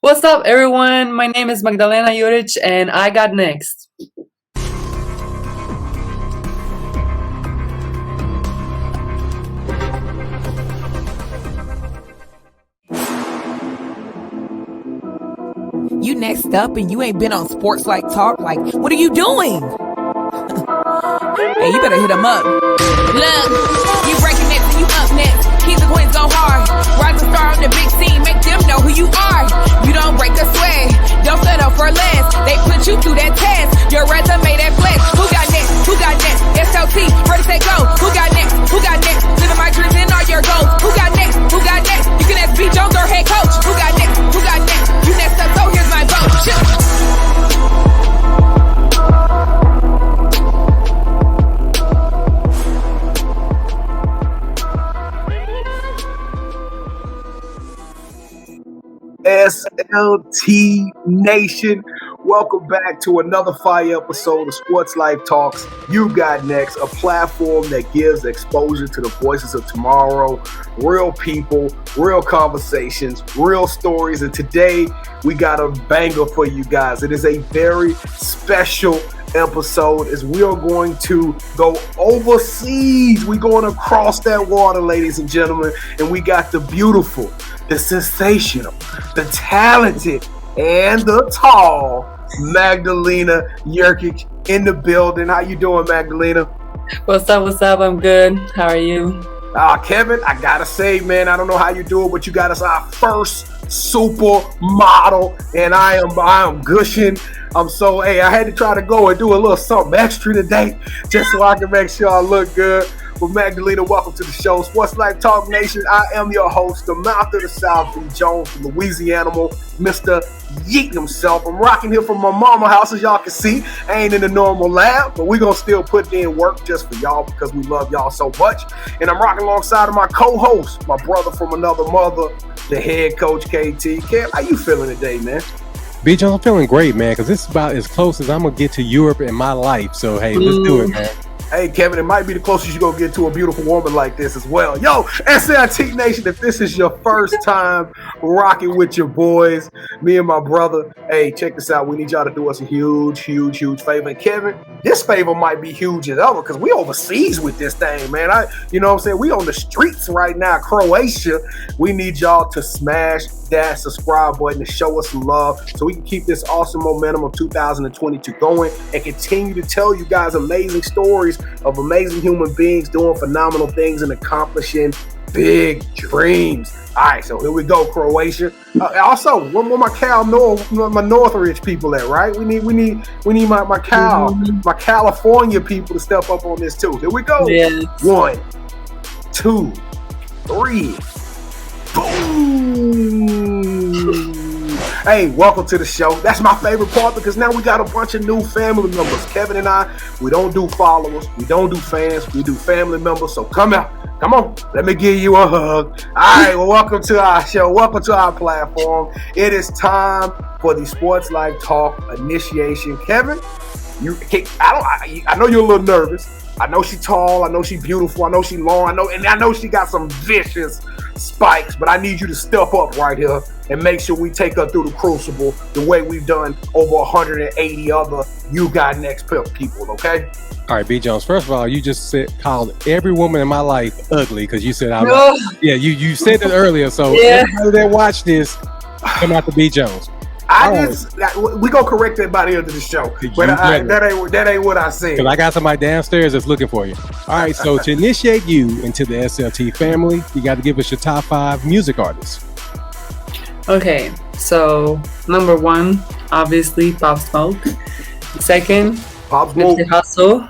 What's up, everyone? My name is Magdalena Juric, and I got next. You next up and you ain't been on SportsLifeTalk. Like, what are you doing? Hey, you better hit him up. Look, you breaking next and you up next. Keep the Queens go hard. Rise a star on the big scene. Make them know who you are. You don't break a sweat. Don't settle for less. They put you through that test. Your resume that flex. Who got next? Who got next? SLT, ready, say go. Who got next? Who got next? Living my dreams and all your goals. Who got next? Who got next? You can ask B. Jones or head coach. Who got next? Who got next? You next up, so here's my vote. Shoot. SLT Nation, welcome back to another fire episode of Sports Life Talks. You got next, a platform that gives exposure to the voices of tomorrow, real people, real conversations, real stories. And today we got a banger for you guys. It is a very special episode as we are going to go overseas. We're going across that water, ladies and gentlemen, and we got the beautiful, the sensational, the talented, and the tall Magdalena Juric in the building. How you doing, Magdalena? What's up? What's up? I'm good. How are you? Kevin, I gotta say, man, I don't know how you do it, but you got us our first supermodel, and I am gushing. I had to try to go and do a little something extra today just so I can make sure I look good. But Magdalena, welcome to the show. Sports Life Talk Nation, I am your host, the mouth of the South, B. Jones, the Louisiana, Mr. Yeet himself. I'm rocking here from my mama house, as y'all can see. I ain't in the normal lab, but we gonna still put in work just for y'all because we love y'all so much. And I'm rocking alongside of my co-host, my brother from another mother, the head coach, KT. Kev, how you feeling today, man? B. Jones, I'm feeling great, man, because this is about as close as I'm going to get to Europe in my life. So, hey, let's do it, man. Hey, Kevin, it might be the closest you're going to get to a beautiful woman like this as well. Yo, SLT Nation, if this is your first time rocking with your boys, me and my brother, hey, check this out. We need y'all to do us a huge favor. And Kevin, this favor might be huge as ever because we overseas with this thing, man. You know what I'm saying? We on the streets right now, Croatia. We need y'all to smash that subscribe button to show us some love so we can keep this awesome momentum of 2022 going and continue to tell you guys amazing stories of amazing human beings doing phenomenal things and accomplishing big dreams. All right, so here we go, Croatia. Also, where my Northridge people at, right? We need my California people to step up on this too. Here we go. Yes. 1, 2, 3. Boom! Hey, welcome to the show. That's my favorite part because now we got a bunch of new family members. Kevin and I, we don't do followers, we don't do fans, we do family members. So come on, let me give you a hug. All right, well, welcome to our show. Welcome to our platform. It is time for the Sports Life Talk initiation. Kevin, I know you're a little nervous. I know she's tall. I know she's beautiful. I know she's long. I know she got some vicious spikes. But I need you to step up right here and make sure we take her through the crucible the way we've done over 180 other You Got Next people. Okay. All right, B. Jones. First of all, you just called every woman in my life ugly because you said you said it earlier. So everybody that watch this, come out to B. Jones. We gonna correct that by the end of the show, but that ain't what I said. Because I got somebody downstairs that's looking for you. All right, so to initiate you into the SLT family, you got to give us your top 5 music artists. Okay, so number 1, obviously Pop Smoke. Second, Pop Smoke. Nipsey Hussle.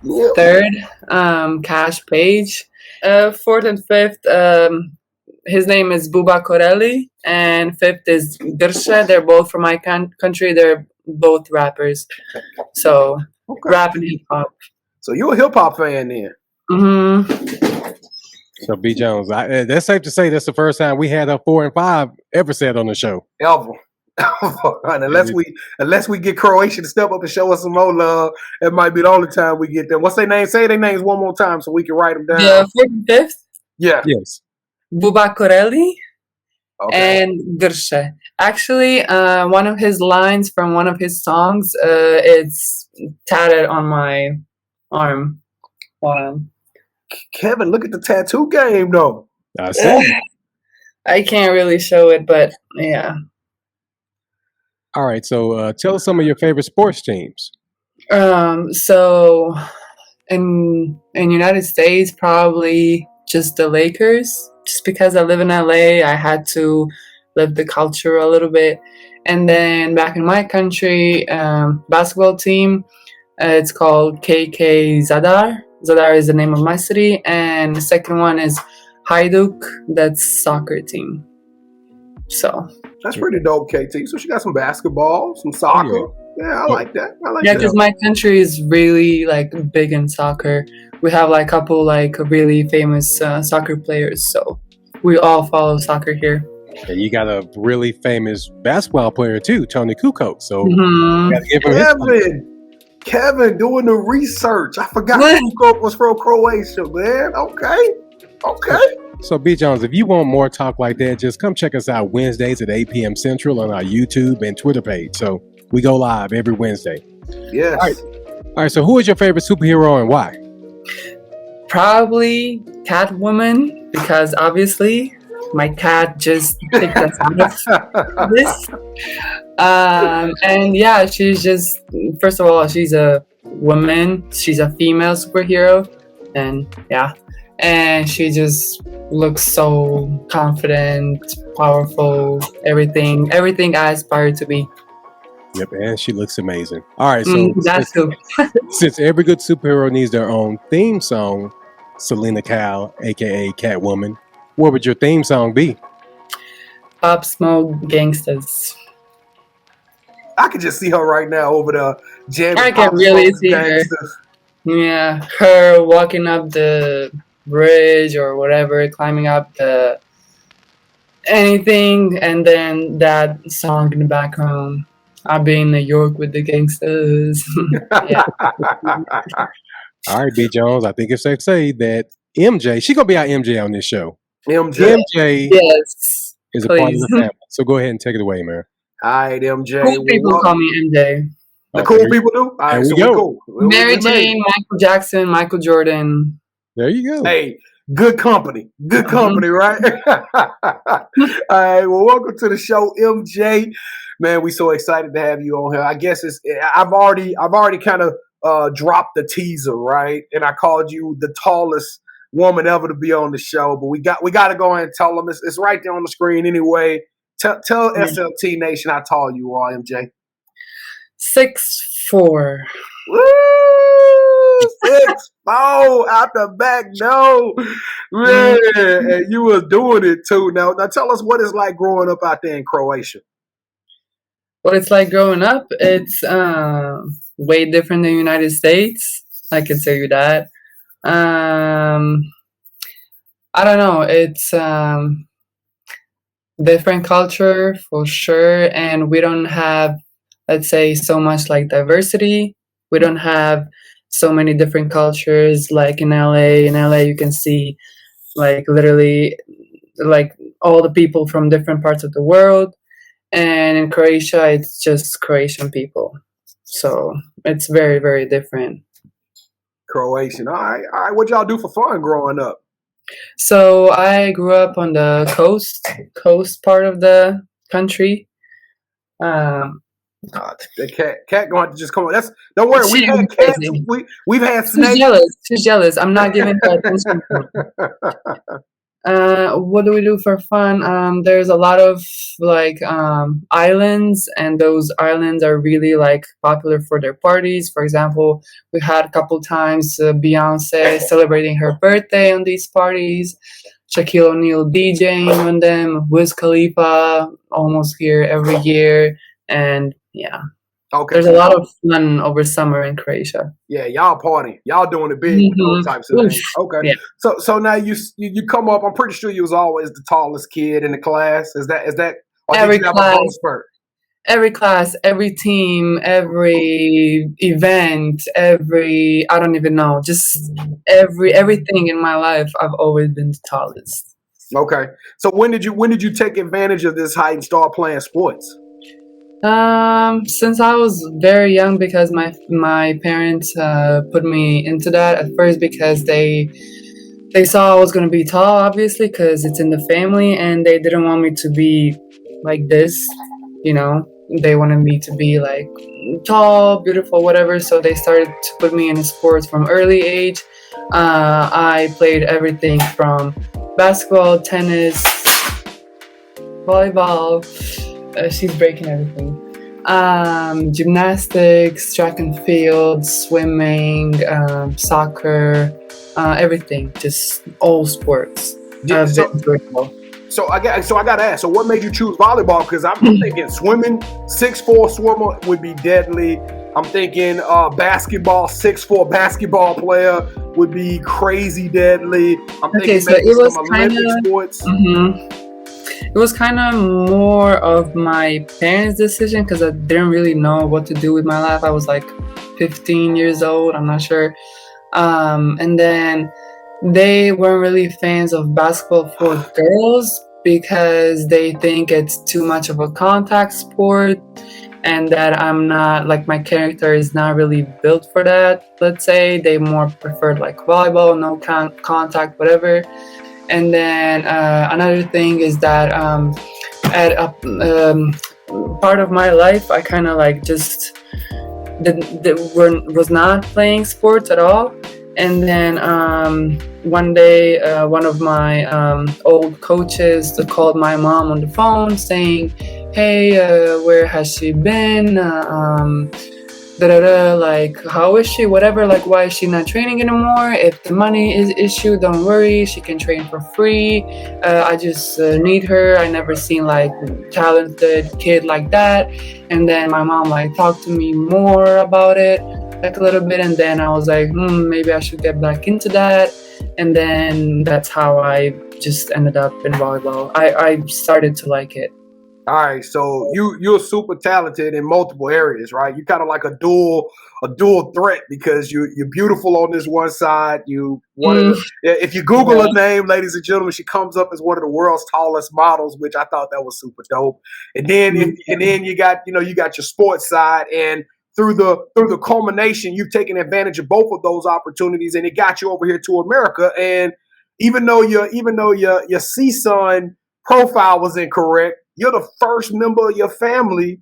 Yeah. Third, Cash Page. Fourth and fifth, his name is Buba Corelli, and fifth is 𝐦𝐤𝐬. They're both from my country. They're both rappers. So, rap and hip hop. So you're a hip hop fan then? Mm-hmm. So B. Jones, that's safe to say that's the first time we had a 4 and 5 ever said on the show. Ever. unless we get Croatia to step up and show us some more love, it might be the only time we get them. What's their name? Say their names one more time so we can write them down. Yeah, fourth and fifth. Yeah. Yes. Buba Corelli. and 𝐦𝐤𝐤𝐿. Actually, one of his lines from one of his songs, it's tatted on my arm. Kevin, look at the tattoo game, though. I see. I can't really show it, but yeah. All right, so tell us some of your favorite sports teams. So in United States, probably just the Lakers. Just because I live in LA, I had to live the culture a little bit. And then back in my country, basketball team, it's called 𝐥𝐻𝐳𝐵𝐷. Zadar is the name of my city, and the second one is Hajduk. That's soccer team. So that's pretty dope, KT. So she got some basketball, some soccer. Yeah, I like that. Yeah, because my country is really like big in soccer. We have like a couple like really famous soccer players, so we all follow soccer here. And you got a really famous basketball player too, Toni Kukoc. So you gotta give him Kevin doing the research. I forgot Kukoc was from Croatia, man. Okay. So B Jones, if you want more talk like that, just come check us out Wednesdays at 8 p.m. Central on our YouTube and Twitter page. So we go live every Wednesday. Yes. All right. So who is your favorite superhero and why? Probably Catwoman, because obviously my cat just picked us out of this. And yeah, she's just, first of all, she's a woman. She's a female superhero. And yeah. And she just looks so confident, powerful, everything I aspire to be. Yep, and she looks amazing. All right, so since every good superhero needs their own theme song, Selena Kyle, aka Catwoman, what would your theme song be? Pop Smoke Gangsters. I could just see her right now over there jamming. I can really see Gangsters. Her. Yeah, her walking up the bridge or whatever, climbing up the anything, and then that song in the background. I'll be in New York with the gangsters. Yeah. All right, B Jones. I think it's safe to say that MJ, she's gonna be our MJ on this show. MJ, yes, is a part of the family. So go ahead and take it away, man. All right, MJ. Cool people call me MJ. The cool people do. All right, so we're cool. Mary Jane, Michael Jackson, Michael Jordan. There you go. Hey, good company. Good company, right? All right, well, welcome to the show, MJ. Man, we so excited to have you on here. I guess I've already kind of dropped the teaser, right? And I called you the tallest woman ever to be on the show, but we got to go ahead and tell them. It's right there on the screen anyway. Tell SLT Nation how tall you are, MJ. 6'4". Woo! 6'4" out the back, no, man. And you was doing it too. Now tell us what it's like growing up out there in Croatia. What it's like growing up, it's way different than the United States. I can tell you that. I don't know. It's different culture for sure, and we don't have, let's say, so much like diversity. We don't have so many different cultures like in LA. In LA, you can see like literally like all the people from different parts of the world. And in Croatia, it's just Croatian people. So it's very, very different. Croatian. All right. What y'all do for fun growing up? So I grew up on the coast part of the country. The cat going to just come on. Don't worry. We've had cats. We've had snakes. She's jealous. I'm not giving her attention. What do we do for fun? There's a lot of like islands, and those islands are really like popular for their parties. For example, we had a couple times Beyonce celebrating her birthday on these parties. Shaquille O'Neal DJing on them. Wiz Khalifa almost here every year, and yeah. Okay. There's a lot of fun over summer in Croatia. Yeah, y'all party. Y'all doing it big with those types of things. Okay. Yeah. So now you come up, I'm pretty sure you was always the tallest kid in the class. Is that or every class, every team, every event, I don't even know, just everything in my life, I've always been the tallest. Okay. So when did you take advantage of this height and start playing sports? Since I was very young, because my parents put me into that at first because they saw I was gonna be tall, obviously, because it's in the family, and they didn't want me to be like this, you know. They wanted me to be like tall, beautiful, whatever. So they started to put me in sports from early age. I played everything from basketball, tennis, volleyball. She's breaking everything. Gymnastics, track and field, swimming, soccer, everything. Just all sports. Yeah, so I got to ask. So what made you choose volleyball? Because I'm thinking swimming, 6'4" swimmer would be deadly. I'm thinking basketball, 6'4" basketball player would be crazy deadly. I'm thinking so it was some Olympic sports. It was kind of more of my parents' decision because I didn't really know what to do with my life. I was like 15 years old. I'm not sure. And then they weren't really fans of basketball for girls because they think it's too much of a contact sport and that I'm not, like, my character is not really built for that, let's say. They more preferred like volleyball, no contact, whatever. And then another thing is that at a part of my life, I kind of like just was not playing sports at all. And then one day, one of my old coaches called my mom on the phone saying, "Hey, where has she been? Like, how is she? Whatever, like, why is she not training anymore? If the money is issue, don't worry, she can train for free. I just need her. I never seen like talented kid like that." And then my mom like talked to me more about it, like a little bit, and then I was like, maybe I should get back into that. And then that's how I just ended up in volleyball. I started to like it. All right, so you're super talented in multiple areas, right? You kind of like a dual threat because you're beautiful on this one side. If you Google her name, ladies and gentlemen, she comes up as one of the world's tallest models, which I thought that was super dope. And then you got your sports side, and through the culmination, you've taken advantage of both of those opportunities, and it got you over here to America. And even though your CSUN profile was incorrect, you're the first member of your family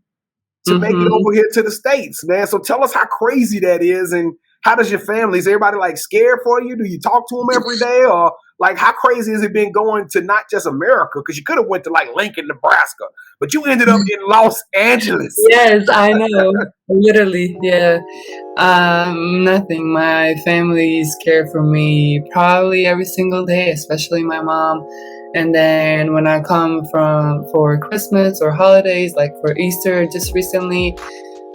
to make it over here to the States, man. So tell us how crazy that is, and how does your family, is everybody like scared for you? Do you talk to them every day, or like how crazy has it been going to not just America? Because you could have went to like Lincoln, Nebraska, but you ended up in Los Angeles. Yes, I know. Literally, yeah. Nothing. My family's care for me probably every single day, especially my mom. And then when I come for Christmas or holidays, like for Easter just recently,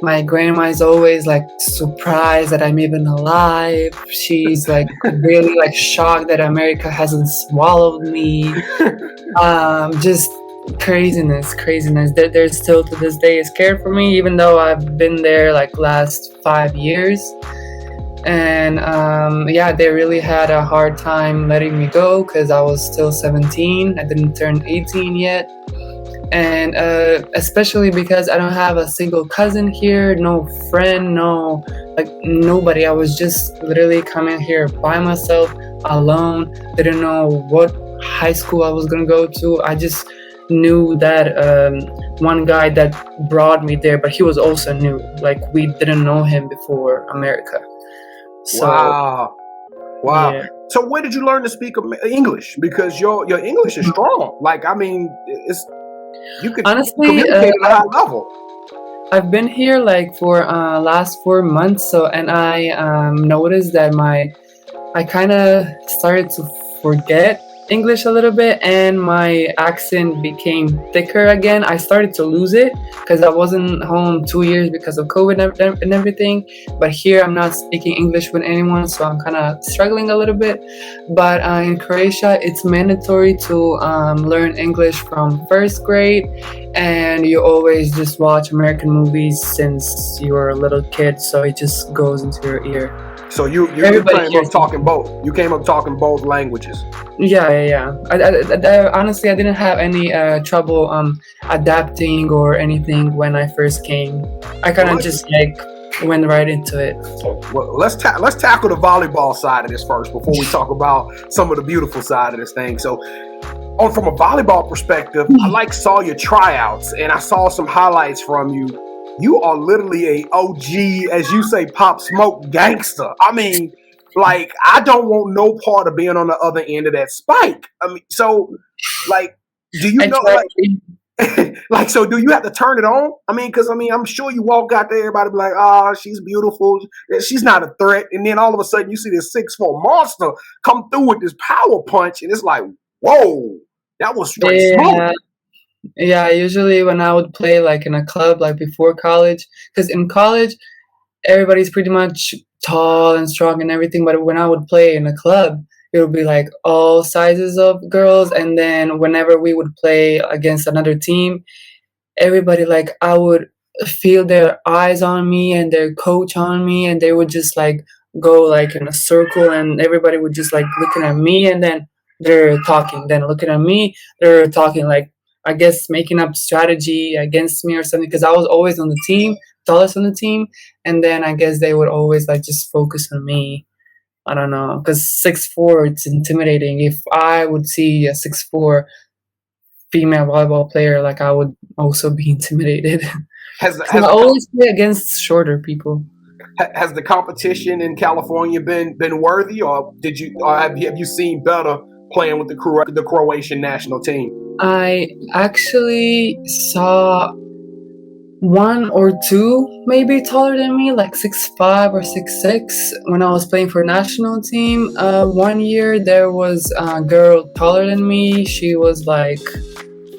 my grandma is always like surprised that I'm even alive. She's like really like shocked that America hasn't swallowed me. Just craziness. They're still to this day scared for me, even though I've been there like last 5 years. And they really had a hard time letting me go because I was still 17. I didn't turn 18 yet. And especially because I don't have a single cousin here, no friend, nobody. I was just literally coming here by myself, alone. Didn't know what high school I was gonna go to. I just knew that one guy that brought me there, but he was also new. Like, we didn't know him before America. So, wow. Yeah. So where did you learn to speak English? Because your English is strong. Like, I mean, you could communicate at a high level. I've been here like for last 4 months. And I noticed that I kind of started to forget English a little bit, and my accent became thicker again. I started to lose it because I wasn't home 2 years because of COVID and everything. But here I'm not speaking English with anyone, so I'm kind of struggling a little bit. But in Croatia, it's mandatory to learn English from first grade, and you always just watch American movies since you were a little kid, so it just goes into your ear. So you Everybody came up talking both. You came up talking both languages. Yeah. Honestly, I didn't have any trouble adapting or anything when I first came. I kind of just like went right into it. Well, let's tackle the volleyball side of this first before we talk about some of the beautiful side of this thing. So, from a volleyball perspective, I saw your tryouts and I saw some highlights from you. You are literally a OG, as you say, Pop Smoke gangster. I mean, like, I don't want no part of being on the other end of that spike. I mean, so, like, do you know, like, so do you have to turn it on? I mean, because, I mean, I'm sure you walk out there, everybody be like, oh, she's beautiful. She's not a threat. And then all of a sudden you see this 6'4" monster come through with this power punch. And it's like, whoa, that was straight smooth. Yeah, usually when I would play like in a club, like before college, because in college, everybody's pretty much tall and strong and everything. But when I would play in a club, it would be like all sizes of girls. And then whenever we would play against another team, everybody, like, I would feel their eyes on me and their coach on me, and they would just like go like in a circle, and everybody would just like looking at me, and then they're talking, then looking at me, they're talking, like, I guess making up strategy against me or something, because I was always on the team, tallest on the team, and then I guess they would always like just focus on me. I don't know, because 6'4", it's intimidating. If I would see a 6'4" female volleyball player, like, I would also be intimidated. I always play against shorter people. Has the competition in California been worthy, or have you seen better playing with the Croatian national team? I actually saw one or two maybe taller than me, like 6'5" or 6'6", when I was playing for national team. 1 year there was a girl taller than me. She was like,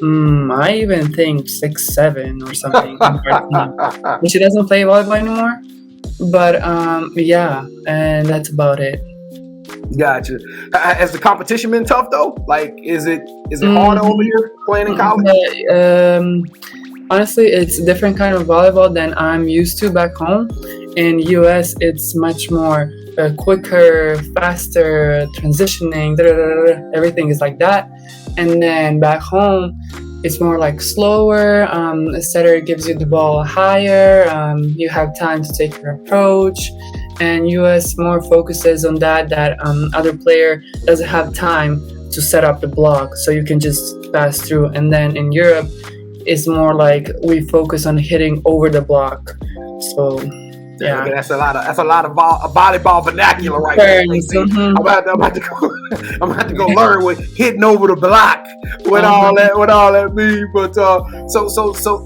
I even think 6'7" or something. But she doesn't play volleyball anymore. But yeah, and that's about it. Gotcha. Has the competition been tough though? Like, is it hard over here playing in college? Honestly, it's a different kind of volleyball than I'm used to back home. In US, it's much more quicker, faster, transitioning, everything is like that. And then back home, it's more like slower. The setter gives you the ball higher. You have time to take your approach. And US more focuses on that other player doesn't have time to set up the block, so you can just pass through. And then in Europe, it's more like we focus on hitting over the block. So yeah, okay, that's a lot of volleyball vernacular right there. I'm about to go learn what hitting over the block, what all that means. But so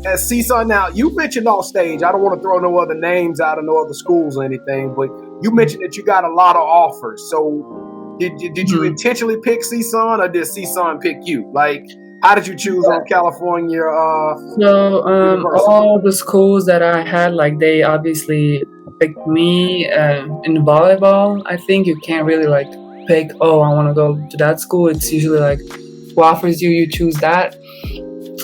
as CSUN, now you mentioned off stage, I don't want to throw no other names out of no other schools or anything, but you mentioned that you got a lot of offers. So did you intentionally pick CSUN, or did CSUN pick you? Like, how did you choose on California? All the schools that I had, like, they obviously picked me in volleyball. I think you can't really like pick, I want to go to that school. It's usually like who offers you, you choose that.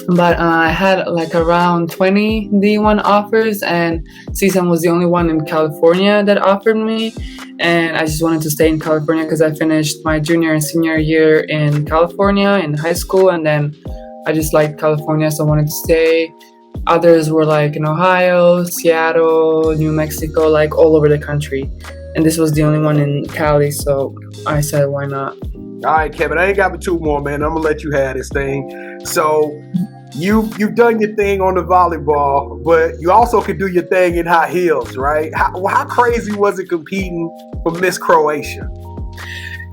But I had like around 20 D1 offers, and CSUN was the only one in California that offered me. And I just wanted to stay in California because I finished my junior and senior year in California in high school, and then I just liked California, so I wanted to stay. Others were like in Ohio, Seattle, New Mexico, like all over the country. And this was the only one in Cali, so I said, why not? All right, Kevin, I ain't got but two more, man. I'm gonna let you have this thing. So you've done your thing on the volleyball, but you also could do your thing in high heels, right? How crazy was it competing for Miss Croatia?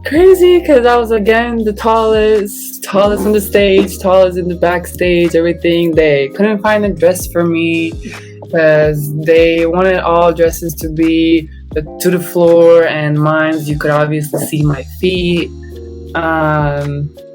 Crazy, because I was again the tallest on the stage, tallest in the backstage, everything. They couldn't find a dress for me because they wanted all dresses to be to the floor, and mine, you could obviously see my feet.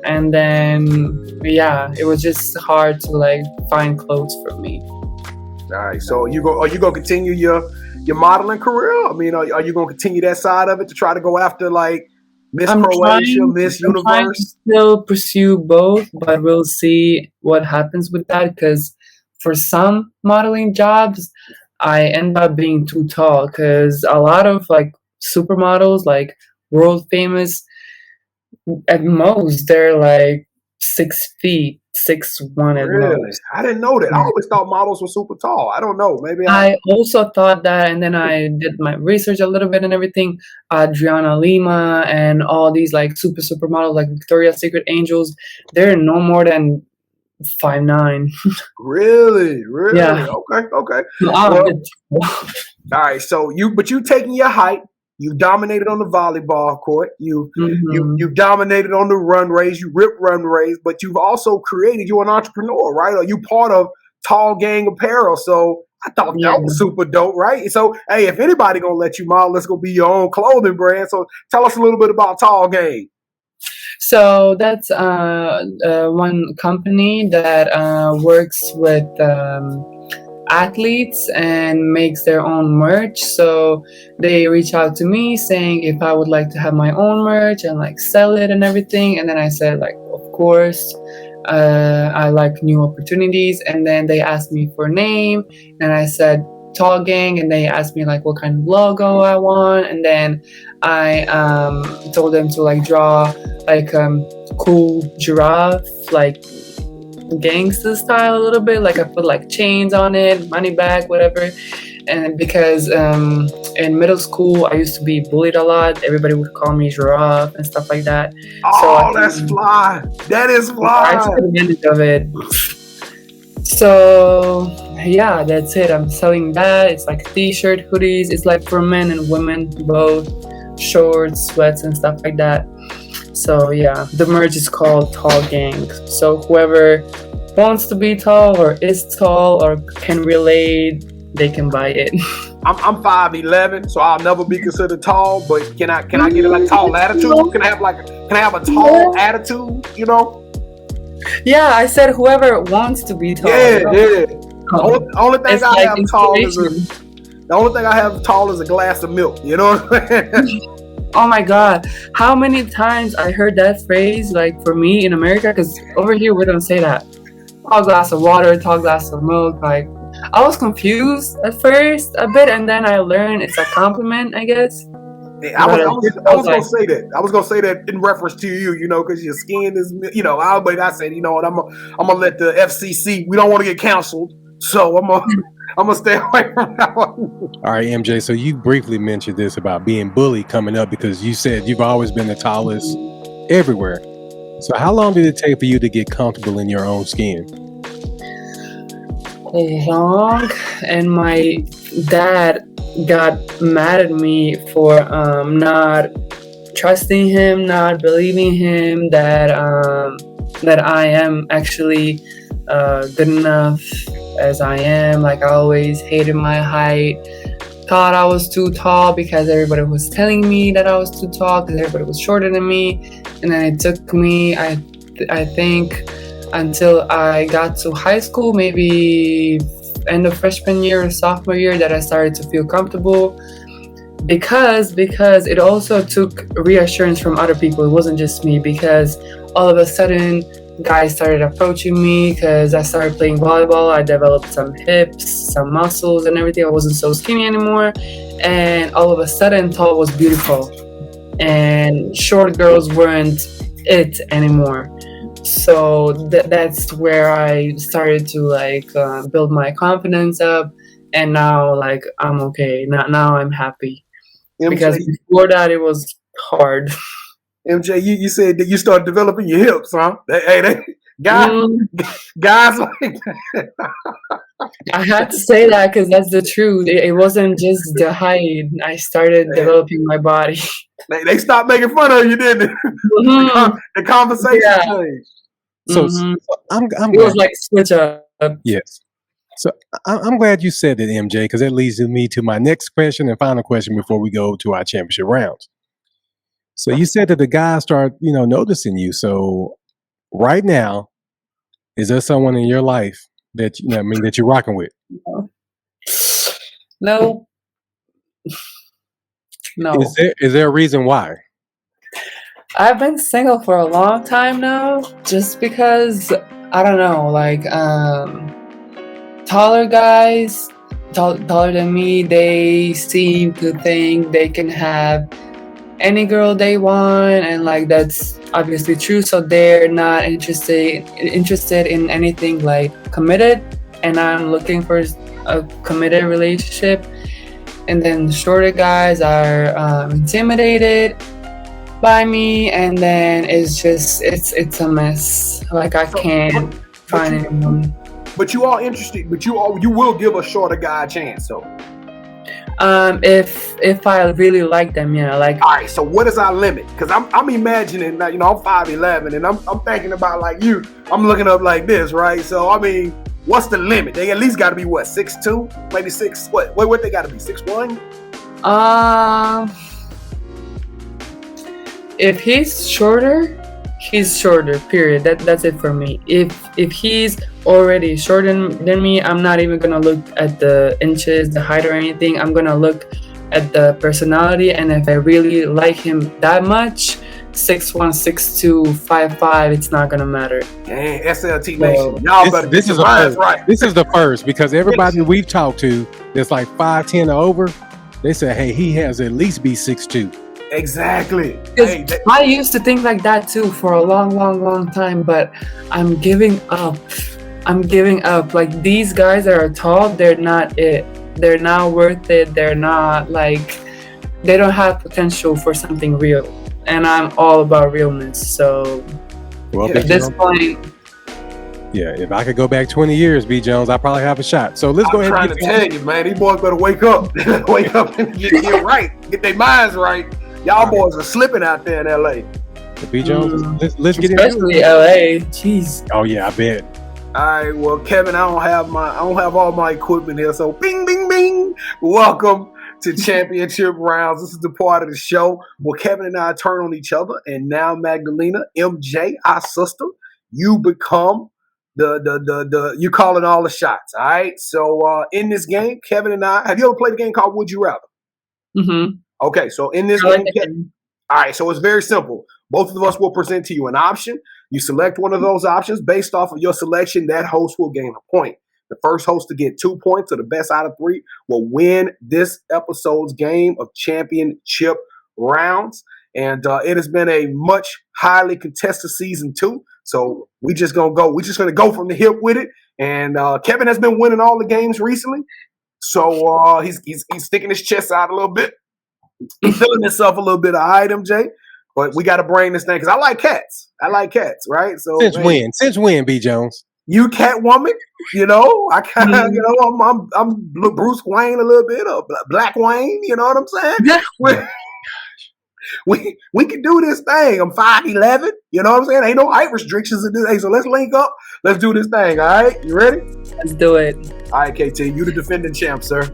And then yeah, it was just hard to like find clothes for me. All right, so are you gonna continue your modeling career? I mean, are you gonna continue that side of it to try to go after like Miss Croatia, Miss Universe? I'm trying to still pursue both, but we'll see what happens with that, because for some modeling jobs I end up being too tall, because a lot of like supermodels, like world famous. At most, they're like 6 feet, 6'1" at most. I didn't know that. I always thought models were super tall. I don't know. Maybe I also thought that, and then I did my research a little bit and everything. Adriana Lima and all these like supermodels, like Victoria's Secret angels, they're no more than 5'9". Really? Yeah. Okay. Well, all right. So you taking your height. You dominated on the volleyball court. You dominated on the run race. You rip run race, but you've also created. You're an entrepreneur, right? Or you part of Tall Gang Apparel. So I thought that was super dope, right? So hey, if anybody gonna let you model, let's go be your own clothing brand. So tell us a little bit about Tall Gang. So that's one company that works with athletes and makes their own merch. So they reach out to me saying if I would like to have my own merch and like sell it and everything. And then I said like, of course, I like new opportunities. And then they asked me for a name and I said Tall Gang, and they asked me like what kind of logo I want. And then I told them to like draw like cool giraffe, like gangster style a little bit, like I put like chains on it, money back, whatever. And because in middle school I used to be bullied a lot, everybody would call me giraffe and stuff like that. Oh, so that's fly. That is fly. I took advantage of it. So yeah, that's it. I'm selling that. It's like t-shirt, hoodies. It's like for men and women both, shorts, sweats and stuff like that. So yeah, the merch is called Tall Gang. So whoever wants to be tall or is tall or can relate, they can buy it. I'm 5'11", so I'll never be considered tall. But can I get a like tall attitude? Can I have a tall attitude? You know? Yeah, I said whoever wants to be tall. Yeah. The only thing I have tall is a glass of milk. You know what I mean? Oh my God, how many times I heard that phrase, like for me in America, because over here we don't say that. Tall glass of water, tall glass of milk. Like I was confused at first a bit, and then I learned it's a compliment, I guess. I was gonna say that. I was gonna say that in reference to you, you know, because your skin is, you know. I said, you know what, I'm gonna let the FCC. We don't want to get canceled, so I'm gonna stay away from that one. All right, MJ. So you briefly mentioned this about being bullied coming up because you said you've always been the tallest everywhere. So how long did it take for you to get comfortable in your own skin? Long, and my dad got mad at me for not trusting him, not believing him that I am actually good enough as I am. Like I always hated my height, thought I was too tall because everybody was telling me that I was too tall because everybody was shorter than me. And then it took me, I think, until I got to high school, maybe end of freshman year or sophomore year, that I started to feel comfortable, because it also took reassurance from other people. It wasn't just me, because all of a sudden guys started approaching me because I started playing volleyball. I developed some hips, some muscles and everything. I wasn't so skinny anymore, and all of a sudden tall was beautiful and short girls weren't it anymore. So that's where I started to like build my confidence up, and now like I'm okay. Now I'm happy. MJ, because before that it was hard. MJ, you said that you started developing your hips, huh? Guys like that. I had to say that because that's the truth. It wasn't just the height. I started developing my body. They stopped making fun of you, didn't they? Mm-hmm. The conversation changed. So, Mm-hmm. so I'm it was like switch up. Yes. So I'm glad you said that, MJ, because that leads me to my next question and final question before we go to our championship rounds. So you said that the guys start, noticing you. So right now, is there someone in your life that that you're rocking with? No. Is there a reason why? I've been single for a long time now, just because I don't know, like taller guys taller than me, they seem to think they can have any girl they want, and like that's obviously true. So they're not interested in anything like committed, and I'm looking for a committed relationship. And then shorter guys are intimidated by me, and then it's a mess. Like I can't find anyone. But you are interested. But you will give a shorter guy a chance, so. If I really like them, yeah. Like, all right. So what is our limit? Because I'm imagining that, I'm 5'11", and I'm thinking about like you. I'm looking up like this, right? So I mean, what's the limit? They at least got to be what, 6'2", maybe 6. What they got to be, 6'1"? If he's shorter, period. That's it for me. If he's already shorter than me, I'm not even gonna look at the inches, the height, or anything. I'm gonna look at the personality, and if I really like him that much, 6'1", 6'2", 5'5", it's not gonna matter. Dang, SLT Nation, y'all better this is the first. Right. This is the first, because everybody we've talked to that's like 5'10" or over, they say, hey, he has at least be 6'2". Exactly. Hey, I used to think like that too for a long time, but I'm giving up. Like, these guys that are tall, they're not it. They're not worth it. They're not like, they don't have potential for something real. And I'm all about realness. So at this point, yeah, if I could go back 20 years, B. Jones, I probably have a shot. So let's go ahead. I'm trying to tell you, man, these boys better wake up. Wake up and get right. Get their minds right. Y'all boys are slipping out there in LA. B. Jones, let's get into it. Especially LA. Jeez. Oh yeah, I bet. All right, well, Kevin, I don't have all my equipment here, so bing, bing, bing. Welcome to championship rounds. This is the part of the show where Kevin and I turn on each other, and now Magdalena, MJ, our sister, you become the you calling all the shots. All right. So in this game, Kevin and I, have you ever played a game called Would You Rather? Mm-hmm. Okay, so in this game, all right, so it's very simple. Both of us will present to you an option. You select one of those options. Based off of your selection, that host will gain a point. The first host to get 2 points, or the best out of 3, will win this episode's game of championship rounds. And it has been a much highly contested season 2. So we're just gonna go from the hip with it. And Kevin has been winning all the games recently. So he's sticking his chest out a little bit. He's feeling himself a little bit. All right, MJ. But we got to bring this thing, because I like cats. Right? So Since when, B. Jones? You cat woman, I kind of, I'm Bruce Wayne a little bit, or Black Wayne, you know what I'm saying? We can do this thing. I'm 5'11", you know what I'm saying? Ain't no height restrictions in this. Hey, so let's link up. Let's do this thing, all right? You ready? Let's do it. All right, KT, you the defending champ, sir.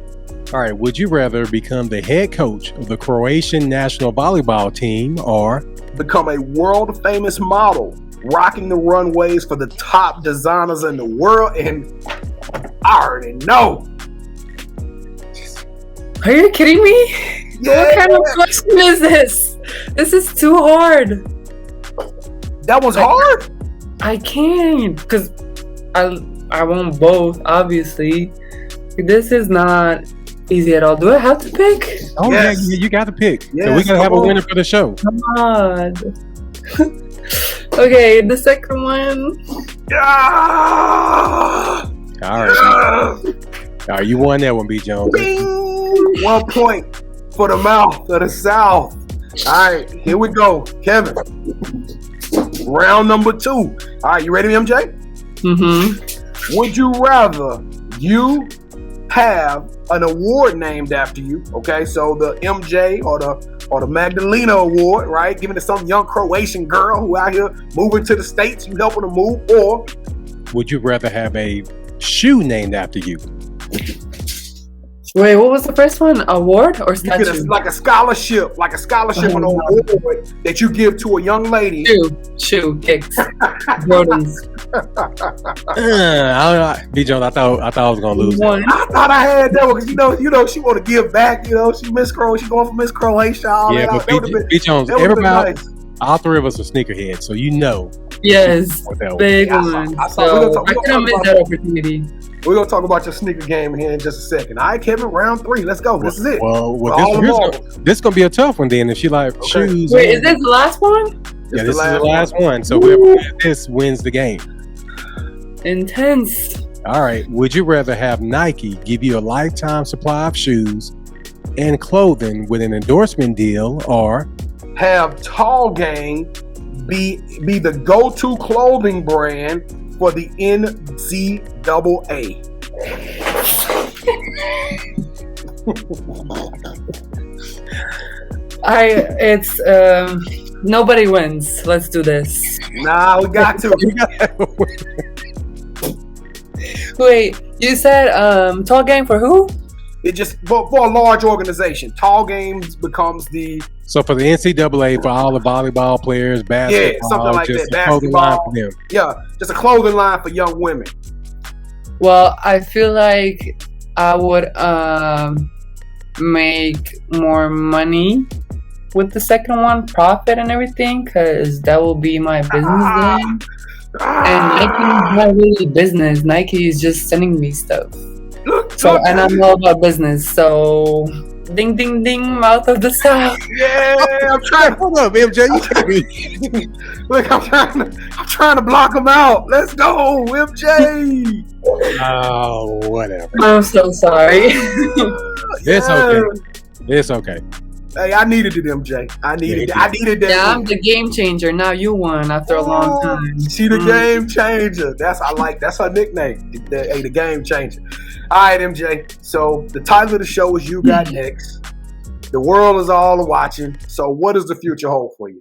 All right, would you rather become the head coach of the Croatian national volleyball team, or become a world-famous model, rocking the runways for the top designers in the world? And I already know. Are you kidding me? Yeah. What kind of question is this? This is too hard. That was hard? I can't, because I want both, obviously. This is not easy at all. Do I have to pick? Oh, yes. Yeah, you got to pick. Yes, so we got to have a winner for the show. Come on. Okay, the second one. Yeah! All right. Yeah. All right, you won that one, B. Jones. Bing! 1 point for the mouth of the South. All right, here we go. Kevin, round number 2. All right, you ready, MJ? Mm-hmm. Would you rather you have an award named after you? Okay, so the MJ or the Magdalena Award, right? Given to some young Croatian girl who out here moving to the States, you helping to move. Or would you rather have a shoe named after you? Wait, what was the first one? Award or statue? Like a scholarship, an award that you give to a young lady. Shoe, kicks, Jordans. B. Jones, I thought I was gonna lose. I thought I had that one, because she want to give back. She Miss Croatia, she going for Miss Croatia. But B. Jones, everybody, nice. All 3 of us are sneakerheads, so Yes, big one. So I couldn't miss that opportunity. We're gonna talk about your sneaker game here in just a second. All right, Kevin, round 3. Let's go. This is it. This is gonna be a tough one then. If she like shoes. Wait, is this the last one? Yeah, this is the last one. So whoever wins this wins the game. Intense. All right. Would you rather have Nike give you a lifetime supply of shoes and clothing with an endorsement deal, or have Tall Gang be the go-to clothing brand for the 𝐦𝐸𝐷𝐴? It's nobody wins. Let's do this. Nah, we got to. Wait, you said Tall Gang for who? It just for a large organization. Tall Games becomes the for the NCAA for all the volleyball players, basketball, something like just that. A clothing line for them. Yeah, just a clothing line for young women. Well, I feel like I would make more money with the second one, profit and everything, because that will be my business then. And Nike is not really business. Nike is just sending me stuff. And I'm all about business. So, ding, ding, ding, mouth of the south. Yeah, I'm trying. Hold up, MJ. Look, I'm trying to block him out. Let's go, MJ. Oh, whatever. I'm so sorry. It's okay. It's okay. Hey, I needed it, MJ. I needed that. Yeah, I'm the game changer. Now you won after a long time. She the game changer. That's her nickname. The game changer. All right, MJ. So the title of the show is You Got Next. The world is all watching. So what does the future hold for you?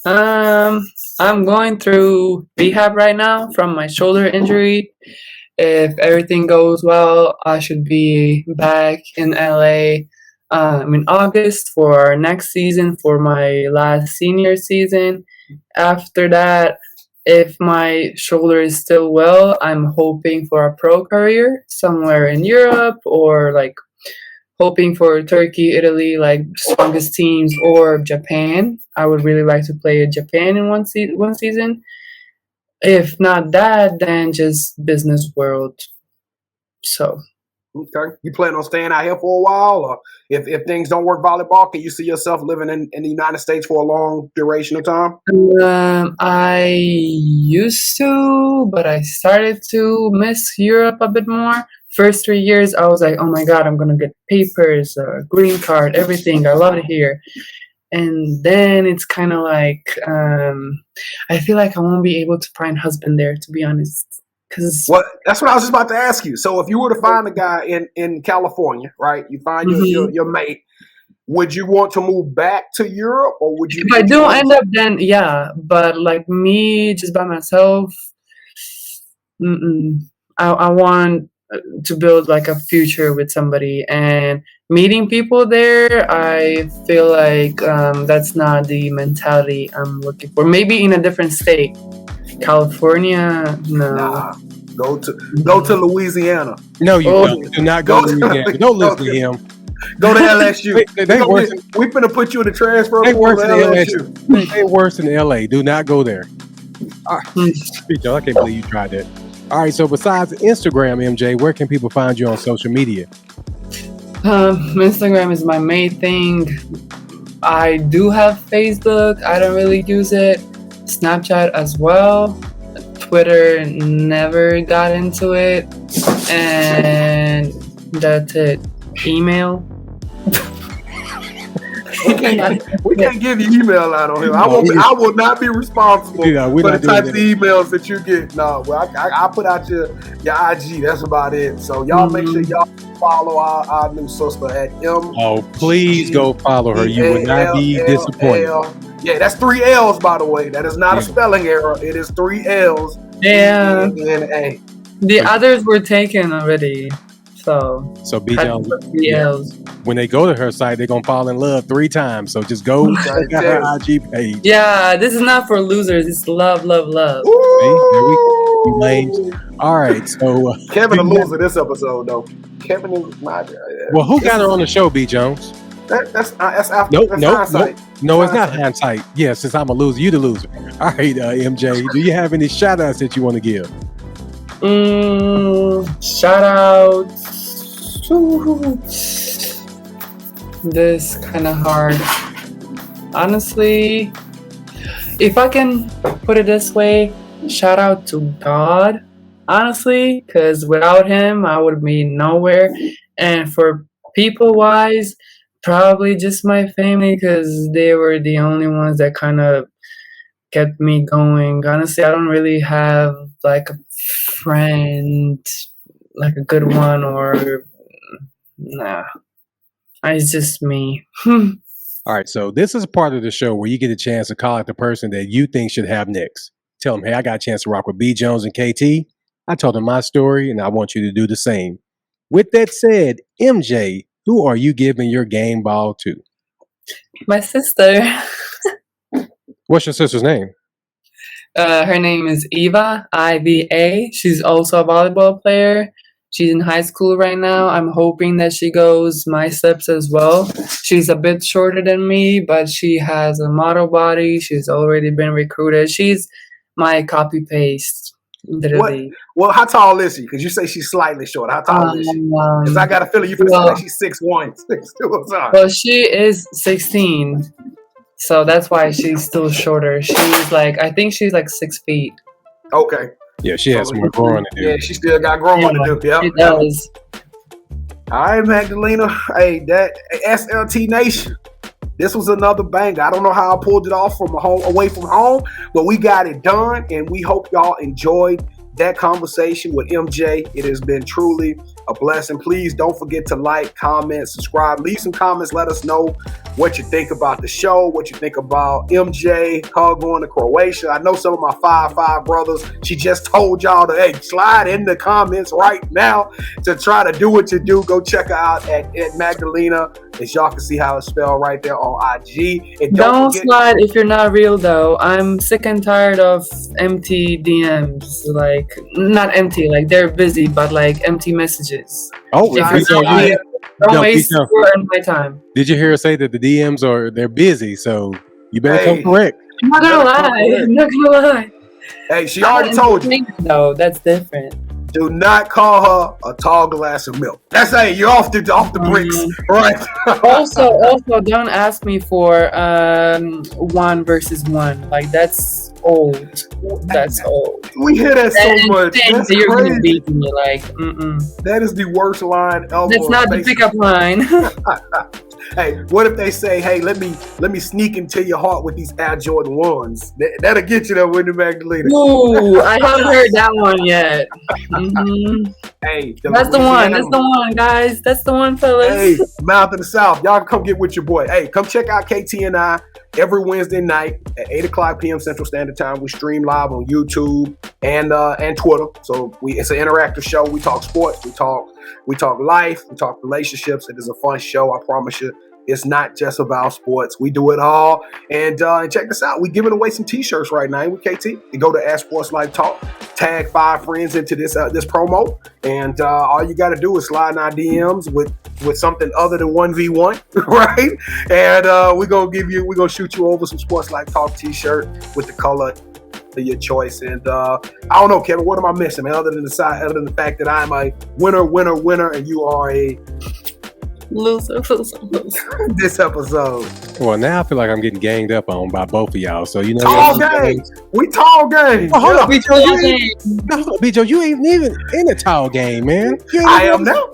I'm going through rehab right now from my shoulder injury. If everything goes well, I should be back in LA in August for our next season, for my last senior season. After that, if my shoulder is still well, I'm hoping for a pro career somewhere in Europe, or like hoping for Turkey, Italy, like strongest teams, or Japan. I would really like to play in Japan in one season. If not that, then just business world. So. Okay. You plan on staying out here for a while? Or if things don't work volleyball, can you see yourself living in the United States for a long duration of time? I used to, but I started to miss Europe a bit more. First 3 years, I was like, oh my God, I'm going to get papers, green card, everything. I love it here. And then it's kind of like, I feel like I won't be able to find a husband there, to be honest. That's what I was just about to ask you. So if you were to find a guy in California, right, you find your mate, would you want to move back to Europe, or would you? If I do end up, then yeah. But like me, just by myself, I want to build like a future with somebody, and meeting people there, I feel like that's not the mentality I'm looking for. Maybe in a different state. California, no. Nah. Go to Louisiana. No, you don't. Do not go to Louisiana. Don't listen to him. Go to LSU. We're going to put you in the transfer. They worse than LSU. They worse than LA. Do not go there. All right. I can't believe you tried that. All right, so besides Instagram, MJ, where can people find you on social media? Instagram is my main thing. I do have Facebook. I don't really use it. Snapchat as well. Twitter, never got into it. And that's it. Email. We can't give you email out on here. I will not be responsible for the types of emails that you get. No, I put out your IG. That's about it. So y'all make sure y'all follow our new sister at M. Oh, please go follow her. You will not be disappointed. Yeah, that's 3 L's, by the way. That is not a spelling error. It is 3 L's. Yeah. The others were taken already. So B. Jones, when they go to her site, they're going to fall in love 3 times. So just go check out her IG page. Yeah, this is not for losers. It's love, love, love. See, there we go. Lames. All right, so Kevin a loser this episode, though. Kevin is my guy. Well, who got her on the show, B. Jones? That's after. Hindsight. No, it's not hindsight. Yeah, since I'm a loser, you the loser. All right, MJ, do you have any shout outs that you want to give? Shout out. This kind of hard. Honestly, if I can put it this way, shout out to God. Honestly, because without him, I would be nowhere. And for people-wise, probably just my family, because they were the only ones that kind of kept me going. Honestly, I don't really have like a friend, like a good one, or nah. It's just me. All right, so this is a part of the show where you get a chance to call out the person that you think should have next. Tell them, hey, I got a chance to rock with B. Jones and KT. I told them my story, and I want you to do the same. With that said, MJ, who are you giving your game ball to? My sister. What's your sister's name? Her name is Eva, IVA. She's also a volleyball player. She's in high school right now. I'm hoping that she goes my steps as well. She's a bit shorter than me, but she has a model body. She's already been recruited. She's my copy-paste. Literally. Well, how tall is she? Because you say she's slightly short. How tall is she? Because I got a feeling you're going to say like she's 6'1", 6'2". Well, she is 16. So that's why she's still shorter. She's like, I think she's like 6 feet. Okay. Yeah, she has more growing to do. Yeah, she still got growing to do. Yep. She does. All right, Magdalena. Hey, that SLT Nation. This was another banger. I don't know how I pulled it off from away from home, but we got it done, and we hope y'all enjoyed that conversation with MJ. It has been truly a blessing. Please don't forget to like, comment, subscribe. Leave some comments. Let us know what you think about the show, what you think about MJ, her going to Croatia. I know some of my 5'5" brothers. She just told y'all to, hey, slide in the comments right now to try to do what you do. Go check her out at Magdalena, as y'all can see how it's spelled right there on IG. And don't slide if you're not real, though. I'm sick and tired of empty DMs. Like, not empty, like they're busy, but like empty messages. Oh, don't waste my time. Did you hear her say that the DMs they're busy? So you better come correct. I'm not gonna lie. Hey, she already told you. No, that's different. Do not call her a tall glass of milk. That's you're off the bricks, right? also, don't ask me for 1v1. Like that's old. That's old. We hear that so much. That's you're crazy. gonna beat me. Like, that is the worst line ever. That's not the pickup line. Hey, what if they say, hey, let me sneak into your heart with these Air Jordan 1s? That'll get you there, with the Magdalena. Ooh, I haven't heard that one yet. Hey, that's the one. That's the one, guys. That's the one, fellas. Hey, Mouth of the South. Y'all come get with your boy. Hey, come check out KT and I every Wednesday night at 8:00 p.m. Central Standard Time. We stream live on YouTube and Twitter. So it's an interactive show. We talk sports. We talk life. We talk relationships. It is a fun show. I promise you. It's not just about sports. We do it all. And check this out. We're giving away some T-shirts right now with KT. You go to @SportsLifeTalk, tag 5 friends into this promo, and all you got to do is slide in our DMs with something other than 1v1, right? And we're gonna shoot you over some Sports Life Talk T-shirt with the color of your choice. And I don't know, Kevin, what am I missing, man? Other than the fact that I'm a winner, and you are a loser. This episode. Well, now I feel like I'm getting ganged up on by both of y'all. So you know, tall game. We tall game. Oh, hold on, B-Joe, you ain't even in the tall game, man. I am now.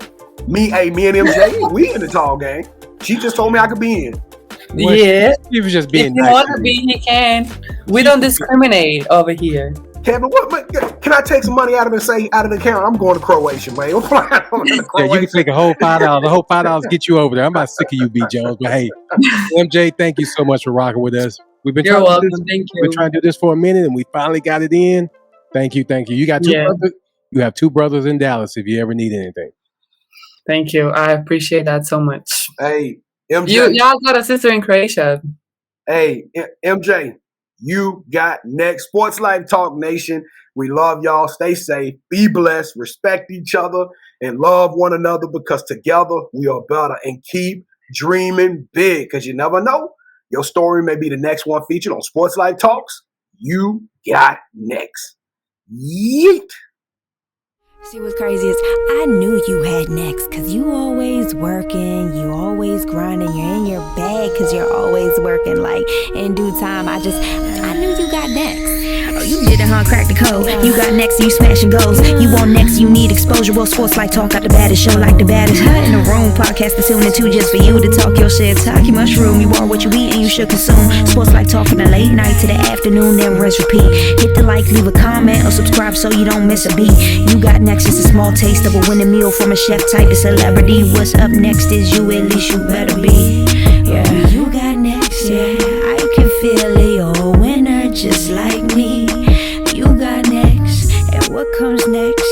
Me and MJ, we in the tall game. She just told me I could be in. Yeah, he was just being if you want to be, he can. We don't discriminate over here. Kevin, can I take some money out of the account? I'm going to Croatia, man. Yeah, you can take a whole $5. The whole $5 get you over there. I'm about sick of you, B. Jones. But hey, MJ, thank you so much for rocking with us. You're welcome. Thank you. We've been trying to do this for a minute, and we finally got it in. Thank you. You got 2 brothers. You have 2 brothers in Dallas. If you ever need anything. Thank you. I appreciate that so much. Hey, MJ. Y'all got a sister in Croatia. Hey, MJ. You got next. Sports Life Talk Nation. We love y'all. Stay safe. Be blessed. Respect each other and love one another, because together we are better. And keep dreaming big, because you never know. Your story may be the next one featured on Sports Life Talks. You got next. Yeet. See what's crazy is I knew you had next, cause you always working, you always grinding, you're in your bag cause you're always working. Like in due time, I knew you got next. Oh, you did it, huh? Crack the code. You got next, you smashing goals. You want next, you need exposure. Well, Sports Life Talk got the baddest show, like the baddest in the room. Podcast to tune into just for you to talk your shit. Talk your mushroom. You are what you eat and you should consume. Sports Life Talk from the late night to the afternoon, then rest repeat. Hit the like, leave a comment, or subscribe so you don't miss a beat. You got next, it's a small taste of a winning meal from a chef type of celebrity. What's up next is you, at least you better be. Yeah, you got next, yeah. I can feel it, you're a winner just like me. You got next, and what comes next?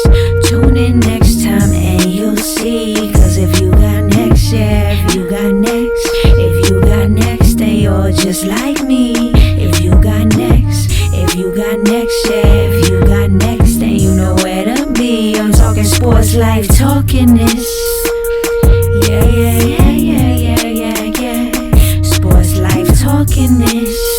Tune in next time and you'll see. Cause if you got next, yeah, if you got next, if you got next, then you're just like me. If you got next, if you got next, yeah, if you got next, then you know where to be. I'm talking Sports Life, talking this. Yeah, yeah, yeah, yeah, yeah, yeah, yeah. Sports Life, talking this.